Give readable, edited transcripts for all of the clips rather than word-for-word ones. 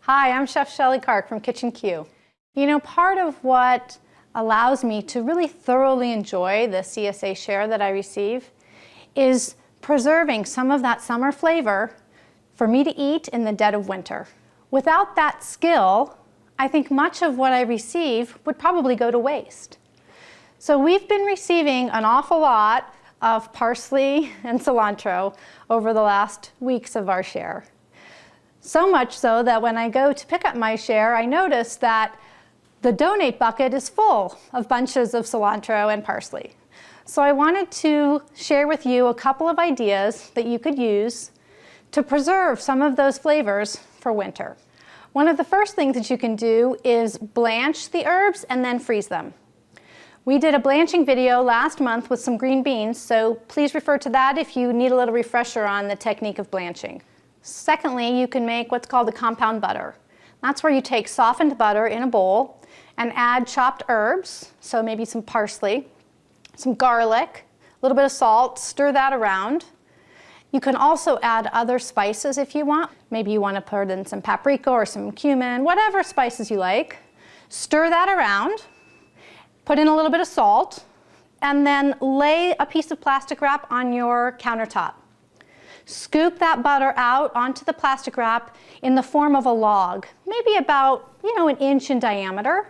Hi, I'm Chef Shellie Kark from KitchenCUE. You know, part of what allows me to really thoroughly enjoy the CSA share that I receive is preserving some of that summer flavor for me to eat in the dead of winter. Without that skill, I think much of what I receive would probably go to waste. So we've been receiving an awful lot of parsley and cilantro over the last weeks of our share. So much so that when I go to pick up my share, I notice that the donate bucket is full of bunches of cilantro and parsley. So I wanted to share with you a couple of ideas that you could use to preserve some of those flavors for winter. One of the first things that you can do is blanch the herbs and then freeze them. We did a blanching video last month with some green beans, so please refer to that if you need a little refresher on the technique of blanching. Secondly, you can make what's called a compound butter. That's where you take softened butter in a bowl and add chopped herbs, so maybe some parsley, some garlic, a little bit of salt, stir that around. You can also add other spices if you want. Maybe you want to put in some paprika or some cumin, whatever spices you like. Stir that around, put in a little bit of salt, and then lay a piece of plastic wrap on your countertop. Scoop that butter out onto the plastic wrap in the form of a log, maybe about, an inch in diameter.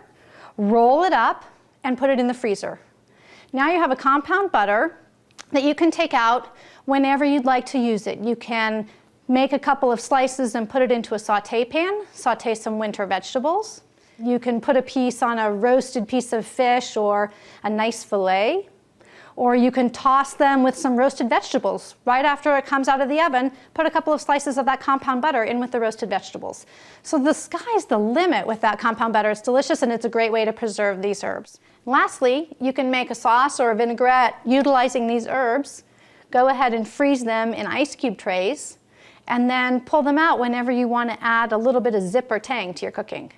Roll it up and put it in the freezer. Now you have a compound butter that you can take out whenever you'd like to use it. You can make a couple of slices and put it into a saute pan, saute some winter vegetables. You can put a piece on a roasted piece of fish or a nice fillet. Or you can toss them with some roasted vegetables. Right after it comes out of the oven, put a couple of slices of that compound butter in with the roasted vegetables. So the sky's the limit with that compound butter. It's delicious and it's a great way to preserve these herbs. Lastly, you can make a sauce or a vinaigrette utilizing these herbs. Go ahead and freeze them in ice cube trays and then pull them out whenever you want to add a little bit of zip or tang to your cooking.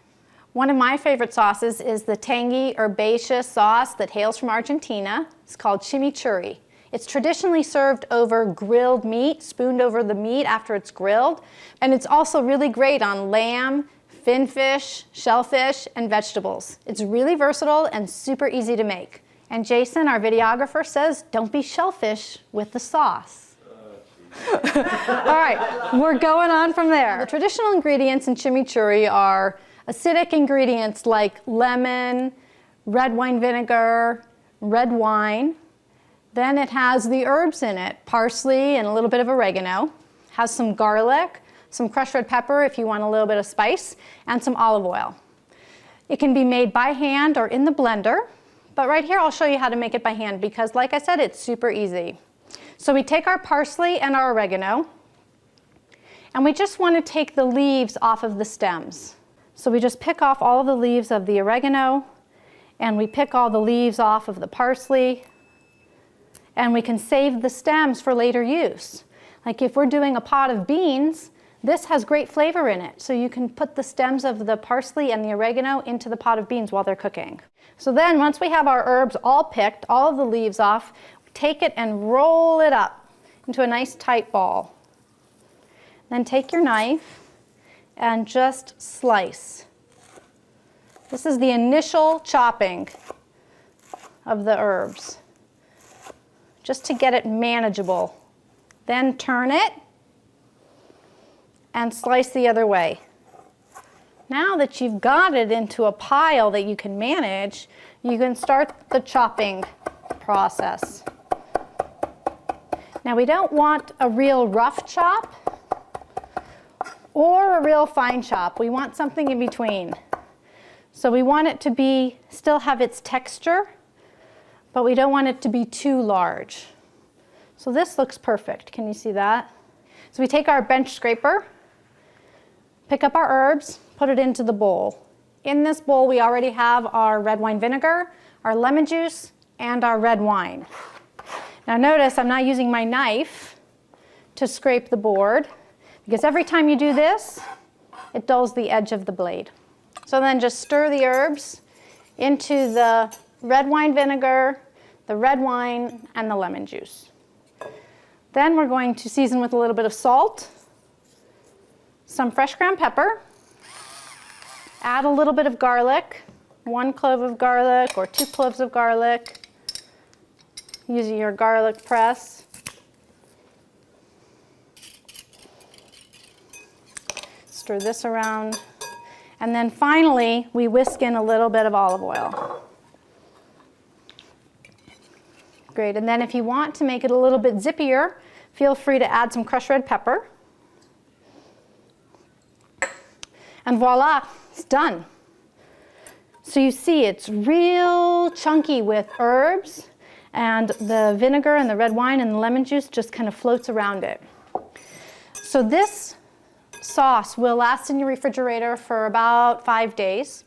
One of my favorite sauces is the tangy herbaceous sauce that hails from Argentina. It's called Chimichurri. It's traditionally served over grilled meat, spooned over the meat after it's grilled. And it's also really great on lamb, finfish, shellfish, and vegetables. It's really versatile and super easy to make. And Jason, our videographer, says, don't be shellfish with the sauce. All right, we're going on from there. The traditional ingredients in chimichurri are acidic ingredients like lemon, red wine vinegar, red wine. Then it has the herbs in it, parsley and a little bit of oregano. Has some garlic, some crushed red pepper if you want a little bit of spice, and some olive oil. It can be made by hand or in the blender, but right here I'll show you how to make it by hand because, like I said, it's super easy. So we take our parsley and our oregano, and we just want to take the leaves off of the stems. So we just pick off all the leaves of the oregano, and we pick all the leaves off of the parsley, and we can save the stems for later use. Like if we're doing a pot of beans, this has great flavor in it, so you can put the stems of the parsley and the oregano into the pot of beans while they're cooking. So then once we have our herbs all picked, all of the leaves off, we take it and roll it up into a nice tight ball. Then take your knife and just slice. This is the initial chopping of the herbs, just to get it manageable. Then turn it and slice the other way. Now that you've got it into a pile that you can manage, you can start the chopping process. Now we don't want a real rough chop or a real fine chop. We want something in between. So we want it to still have its texture, but we don't want it to be too large. So this looks perfect. Can you see that? So we take our bench scraper, pick up our herbs, put it into the bowl. In this bowl we already have our red wine vinegar, our lemon juice, and our red wine. Now notice I'm not using my knife to scrape the board, because every time you do this, it dulls the edge of the blade. So then just stir the herbs into the red wine vinegar, the red wine, and the lemon juice. Then we're going to season with a little bit of salt, some fresh ground pepper, Add a little bit of garlic, 1 clove of garlic or 2 cloves of garlic, using your garlic press. Stir this around. And then finally, we whisk in a little bit of olive oil. Great, and then if you want to make it a little bit zippier, feel free to add some crushed red pepper. And voila, it's done. So you see it's real chunky with herbs, and the vinegar and the red wine and the lemon juice just kind of floats around it. So this sauce will last in your refrigerator for about 5 days.